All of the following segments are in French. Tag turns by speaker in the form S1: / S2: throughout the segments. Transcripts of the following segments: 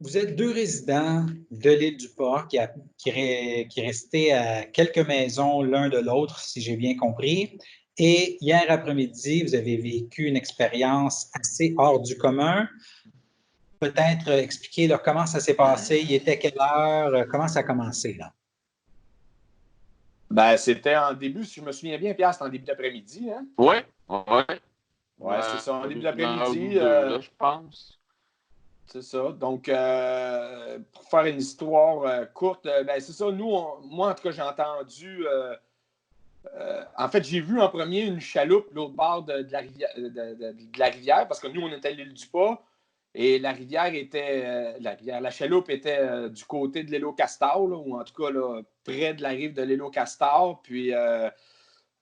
S1: Vous êtes deux résidents de l'île du Port qui restaient à quelques maisons l'un de l'autre, si j'ai bien compris. Et hier après-midi, vous avez vécu une expérience assez hors du commun. Peut-être expliquer là, comment ça s'est passé, il était quelle heure, comment ça a commencé là?
S2: Ben, c'était en début, si je me souviens bien, Pierre, c'était en début d'après-midi, hein?
S3: Oui, oui.
S2: Ouais, c'est ça, en début
S3: Une heure
S2: d'après-midi.
S3: ou deux, là, je pense.
S2: C'est ça. Donc, pour faire une histoire courte, ben, c'est ça. Moi, en tout cas, j'ai entendu. En fait, j'ai vu en premier une chaloupe l'autre bord de la rivière, de la rivière, parce que nous, on était à l'île du Pas. Et la rivière était. La chaloupe était du côté de l'île au Castor, là, ou en tout cas là, près de la rive de l'île au Castor. Puis.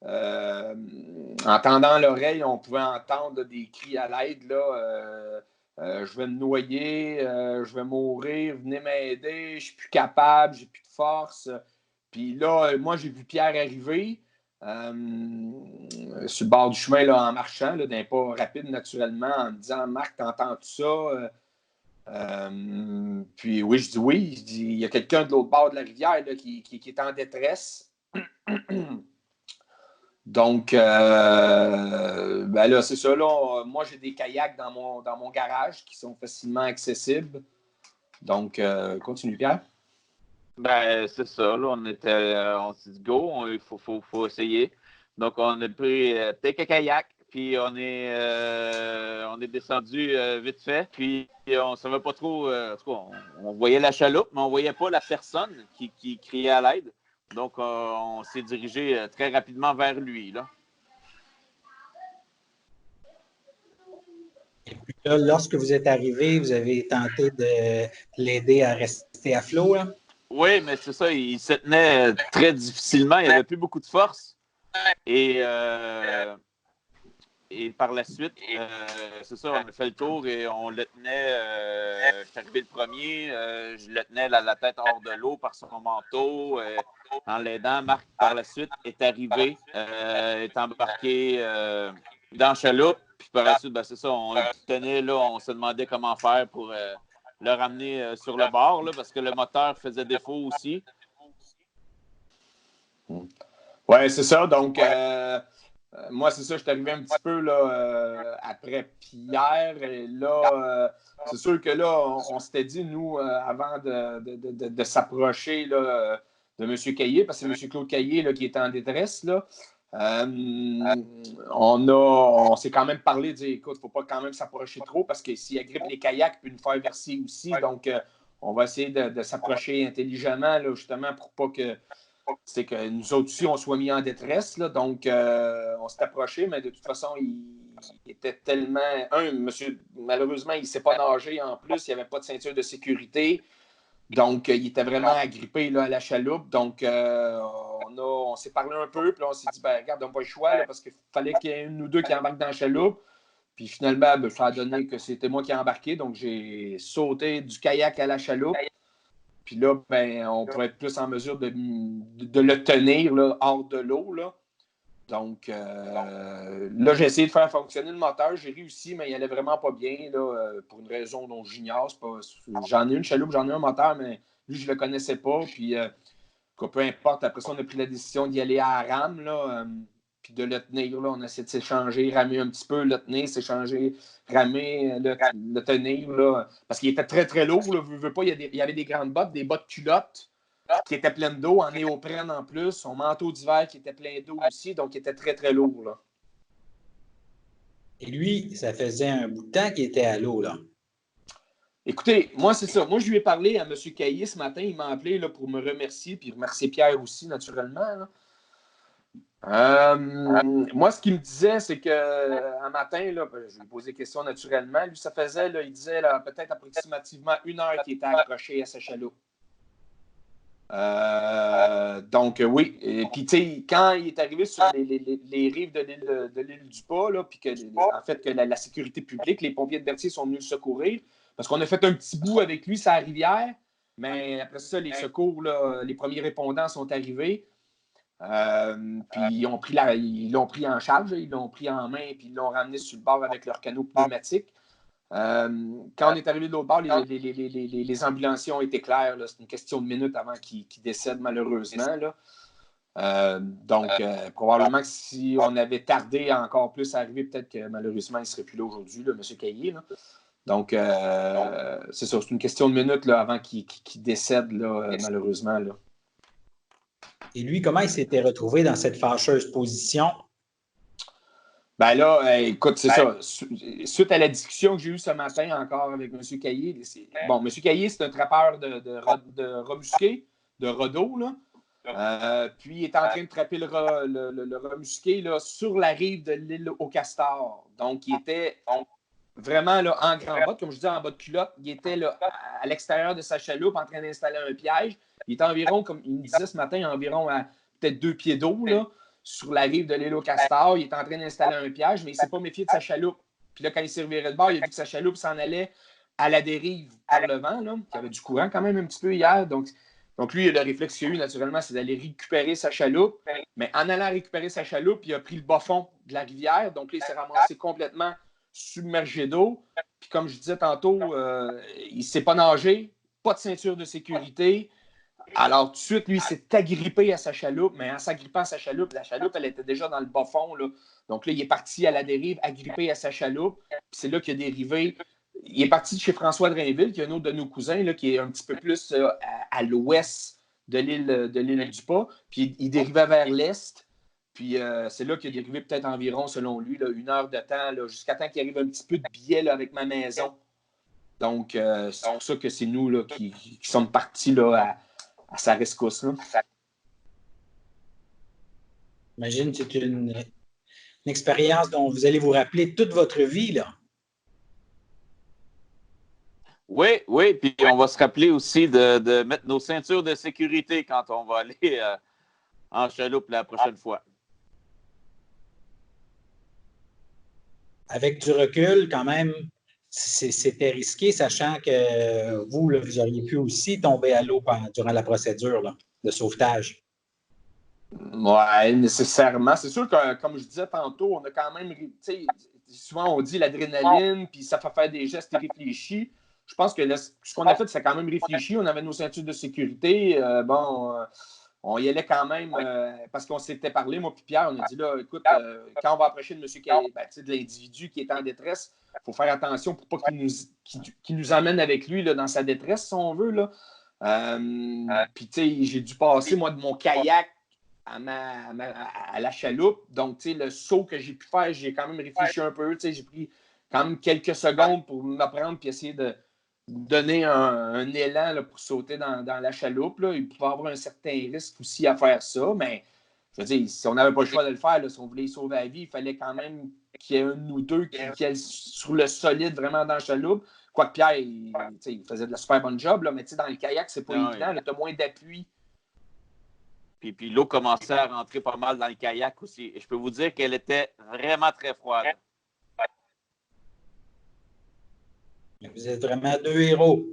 S2: En tendant l'oreille, on pouvait entendre des cris à l'aide. Je vais me noyer, je vais mourir, venez m'aider, je ne suis plus capable, j'ai plus de force. Puis là, moi, j'ai vu Pierre arriver sur le bord du chemin là, en marchant, là, d'un pas rapide naturellement, en me disant Marc, t'entends-tu ça? Puis oui, je dis oui. Je dis, il y a quelqu'un de l'autre bord de la rivière là, qui est en détresse. Donc, ben là, c'est ça. Là, moi, j'ai des kayaks dans mon garage qui sont facilement accessibles. Donc, continue, Pierre.
S3: Ben, c'est ça, là, on s'est dit go, il faut essayer. Donc, on a pris take a kayak, puis on est descendu vite fait. Puis, on ne savait pas trop, en tout cas, on voyait la chaloupe, mais on ne voyait pas la personne qui criait à l'aide. Donc, on s'est dirigé très rapidement vers lui, là.
S1: Et puis là, lorsque vous êtes arrivé, vous avez tenté de l'aider à rester à flot, là?
S3: Oui, mais c'est ça, il se tenait très difficilement, il n'avait plus beaucoup de force. Et par la suite, c'est ça, on a fait le tour et on le tenait. Je suis arrivé le premier, je le tenais la tête hors de l'eau par son manteau. En l'aidant, Marc, par la suite, est arrivé, est embarqué dans la chaloupe. Puis par la suite, ben, c'est ça, on le tenait là, on se demandait comment faire pour le ramener sur le bord, là, parce que le moteur faisait défaut aussi.
S2: Oui, c'est ça. Donc, moi, c'est ça, je suis arrivé un petit peu là, après Pierre. Et là, c'est sûr que là, on s'était dit, nous, avant de s'approcher là, de M. Caillé, parce que c'est M. Claude Caillé là, qui était en détresse, là, on s'est quand même parlé, de dire, écoute, il ne faut pas quand même s'approcher trop, parce que s'il agrippe les kayaks, il peut nous faire verser aussi. Donc, on va essayer de s'approcher intelligemment, là, justement, pour pas que c'est que nous autres aussi, on soit mis en détresse. Là, donc, on s'est approché, mais de toute façon, il était tellement. Monsieur, malheureusement, il ne sait pas nager en plus. Il n'y avait pas de ceinture de sécurité. Donc, il était vraiment agrippé là, à la chaloupe. Donc, on s'est parlé un peu. Puis là, on s'est dit, ben, regarde, on n'a pas le choix là, parce qu'il fallait qu'il y ait une ou deux qui embarquent dans la chaloupe. Puis finalement, ben, ça a donné que c'était moi qui ai embarqué. Donc, j'ai sauté du kayak à la chaloupe. Puis là, ben, on pourrait être plus en mesure de le tenir là, hors de l'eau. Là. Donc, là, j'ai essayé de faire fonctionner le moteur. J'ai réussi, mais il allait vraiment pas bien là, pour une raison dont j'ignore. J'en ai une chaloupe, j'en ai un moteur, mais lui, je ne le connaissais pas. Puis, peu importe, après ça, on a pris la décision d'y aller à la rame. Là, puis de le tenir. Là. On a essayé de s'échanger, ramer un petit peu, le tenir, s'échanger, ramer, le tenir. Là. Parce qu'il était très, très lourd. Là. Veux pas, il y avait des grandes bottes, des bottes culottes qui étaient pleines d'eau, en néoprène en plus. Son manteau d'hiver qui était plein d'eau aussi, donc il était très, très lourd. Là.
S1: Et lui, ça faisait un bout de temps qu'il était à l'eau, là.
S2: Écoutez, moi, c'est ça. Moi, je lui ai parlé à M. Caillé ce matin. Il m'a appelé là, pour me remercier, puis remercier Pierre aussi, naturellement. Là. Moi, ce qu'il me disait, c'est qu'un matin, là, je lui ai posé des questions naturellement. Lui, ça faisait, là, il disait là, peut-être approximativement 1 heure qu'il était accroché à sa chaloupe. Donc, oui. Et puis, tu sais, quand il est arrivé sur les rives de l'île du Pas, là, puis que, en fait, que la sécurité publique, les pompiers de Berthier sont venus le secourir, parce qu'on a fait un petit bout avec lui sur la rivière, mais après ça, les secours, là, les premiers répondants sont arrivés. Puis ils l'ont pris en charge, ils l'ont pris en main, puis ils l'ont ramené sur le bord avec leur canot pneumatique. Quand on est arrivé de l'autre bord, les ambulanciers ont été clairs. C'est une question de minutes avant qu'ils décèdent, malheureusement. Là. Probablement que si on avait tardé encore plus à arriver, peut-être que malheureusement, il ne serait plus là aujourd'hui, là, M. Caillé. Là. Donc, c'est ça, c'est une question de minutes là, avant qu'il décède, là, malheureusement. Là.
S1: Et lui, comment il s'était retrouvé dans cette fâcheuse position?
S2: Ben là, écoute, c'est ça. Suite à la discussion que j'ai eue ce matin encore avec M. Caillé, bon, M. Caillé, c'est un trappeur de rat musqué, de rat d'eau, là. Puis il est en train de trapper le rat musqué là, sur la rive de l'île aux Castors. Donc, il était vraiment là, en grand bas, comme je dis, en bas de culotte. Il était là, à l'extérieur de sa chaloupe en train d'installer un piège. Il était environ, comme il me disait ce matin, environ à peut-être 2 pieds d'eau là, sur la rive de l'île aux Castors. Il était en train d'installer un piège, mais il ne s'est pas méfié de sa chaloupe. Puis là, quand il s'est reviré de bord, il a vu que sa chaloupe s'en allait à la dérive par le vent. Là. Il y avait du courant quand même un petit peu hier. Donc lui, le réflexe qu'il a eu, naturellement, c'est d'aller récupérer sa chaloupe. Mais en allant récupérer sa chaloupe, il a pris le bas-fond de la rivière. Donc là, il s'est ramassé complètement submergé d'eau. Puis comme je disais tantôt, il ne sait pas nager, pas de ceinture de sécurité. Alors tout de suite, lui, il s'est agrippé à sa chaloupe, mais en s'agrippant à sa chaloupe, la chaloupe, elle était déjà dans le bas-fond. Là. Donc là, il est parti à la dérive, agrippé à sa chaloupe. Puis c'est là qu'il a dérivé. Il est parti de chez François Drainville, qui est un autre de nos cousins, là, qui est un petit peu plus à l'ouest de l'île du Pas. Puis il dérivait vers l'est. Puis c'est là qu'il a dérivé peut-être environ, selon lui, là, 1 heure de temps, là, jusqu'à temps qu'il arrive un petit peu de biais là, avec ma maison. Donc, c'est pour ça que c'est nous là, qui sommes partis là, à sa rescousse. Là.
S1: J'imagine que c'est une expérience dont vous allez vous rappeler toute votre vie, là.
S3: Oui, puis on va se rappeler aussi de mettre nos ceintures de sécurité quand on va aller en chaloupe la prochaine fois.
S1: Avec du recul, quand même, c'était risqué, sachant que vous, là, vous auriez pu aussi tomber à l'eau durant la procédure là, de sauvetage.
S2: Oui, nécessairement. C'est sûr que, comme je disais tantôt, on a quand même, souvent on dit l'adrénaline, puis ça fait faire des gestes réfléchis. Je pense que ce qu'on a fait, c'est quand même réfléchi. On avait nos ceintures de sécurité. On y allait quand même parce qu'on s'était parlé, moi et Pierre, on a dit là, écoute, quand on va approcher de M. Caillé, de l'individu qui est en détresse, il faut faire attention pour pas qu'il nous emmène avec lui là, dans sa détresse, si on veut. Là. Puis, tu sais, j'ai dû passer, moi, de mon kayak à la chaloupe. Donc, tu sais, le saut que j'ai pu faire, j'ai quand même réfléchi un peu. Tu sais, j'ai pris quand même quelques secondes pour m'apprendre puis essayer de donner un élan là, pour sauter dans la chaloupe. Là. Il pouvait avoir un certain risque aussi à faire ça, mais je veux dire, si on n'avait pas le choix de le faire, là, si on voulait sauver la vie, il fallait quand même qu'il y ait un de nous deux qui aille sur le solide vraiment dans la chaloupe. Quoique Pierre, il faisait de la super bonne job, là, mais dans le kayak, c'est pas évident. Tu as moins d'appui.
S3: Puis l'eau commençait à rentrer pas mal dans le kayak aussi. Et je peux vous dire qu'elle était vraiment très froide.
S1: Vous êtes vraiment 2 héros.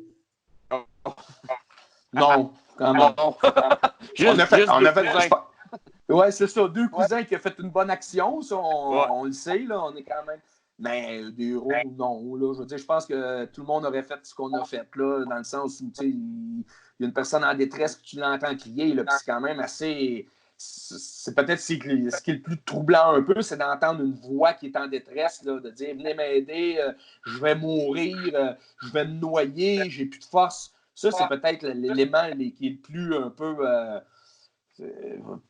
S2: Non, quand même. On a fait ouais, c'est ça. 2 cousins qui ont fait une bonne action. Ça, on le sait, là. On est quand même. Mais des héros, non. Là. Je veux dire, je pense que tout le monde aurait fait ce qu'on a fait, là, dans le sens où, il y a une personne en détresse que tu l'entends crier, là, puis c'est quand même assez. C'est peut-être ce qui est le plus troublant un peu, c'est d'entendre une voix qui est en détresse, là, de dire venez m'aider, je vais mourir, je vais me noyer, j'ai plus de force. Ça, c'est peut-être l'élément qui est le plus un peu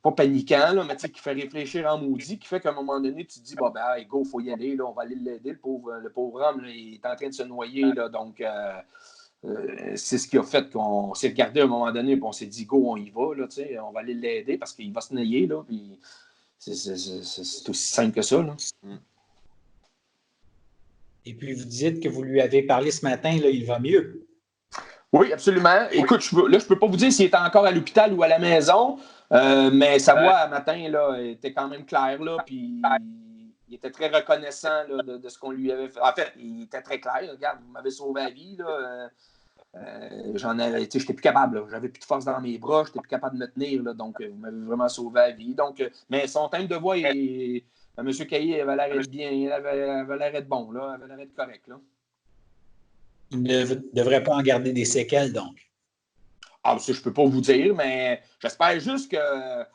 S2: pas paniquant, là, mais qui fait réfléchir en maudit, qui fait qu'à un moment donné, tu te dis bon, ben, go, il faut y aller, là, on va aller l'aider, le pauvre homme, là, il est en train de se noyer, là, donc c'est ce qui a fait qu'on s'est regardé à un moment donné et on s'est dit go, on y va, là, on va aller l'aider parce qu'il va se noyer, là, puis c'est aussi simple que ça. Là.
S1: Et puis vous dites que vous lui avez parlé ce matin, là, il va mieux.
S2: Oui, absolument. Écoute, je ne peux pas vous dire s'il est encore à l'hôpital ou à la maison, mais sa voix à matin là, était quand même claire, là, puis il était très reconnaissant là, de ce qu'on lui avait fait. En fait, il était très clair. Regarde, vous m'avez sauvé la vie. Là, j'étais plus capable. Là. J'avais plus de force dans mes bras. J'étais plus capable de me tenir. Là, donc, vous m'avez vraiment sauvé la vie. Donc, mais son thème de voix, M. Caillé avait l'air d'être bien. Il avait l'air d'être bon. Là, avait l'air d'être correct. Là.
S1: Il ne devrait pas en garder des séquelles, donc.
S2: Ah, ça, je ne peux pas vous dire, mais j'espère juste qu'il a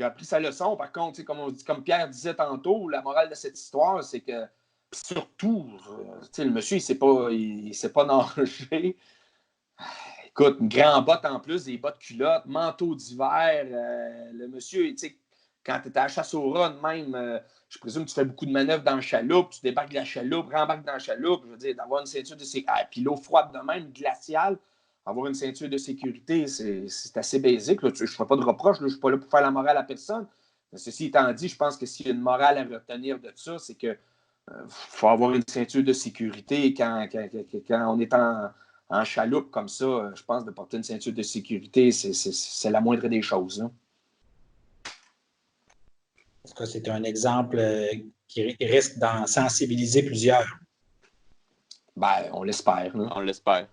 S2: appris sa leçon. Par contre, comme Pierre disait tantôt, la morale de cette histoire, c'est que surtout, le monsieur, il ne s'est pas nager. Écoute, une grande botte en plus, des bottes culottes, manteau d'hiver. Le monsieur, tu sais, quand tu es à la chasse au rat, même, je présume que tu fais beaucoup de manœuvres dans la chaloupe, tu débarques de la chaloupe, rembarques dans la chaloupe. Je veux dire, d'avoir une ceinture de sécurité. Ah, puis l'eau froide de même, glaciale, avoir une ceinture de sécurité, c'est assez basique. Là. Je ne fais pas de reproche, là, je ne suis pas là pour faire la morale à personne. Mais ceci étant dit, je pense que s'il y a une morale à retenir de ça, c'est que faut avoir une ceinture de sécurité quand on est en chaloupe comme ça. Je pense de porter une ceinture de sécurité, c'est la moindre des choses. Là.
S1: En tout cas, c'est un exemple qui risque d'en sensibiliser plusieurs.
S2: Ben, on l'espère. Là.
S3: On l'espère.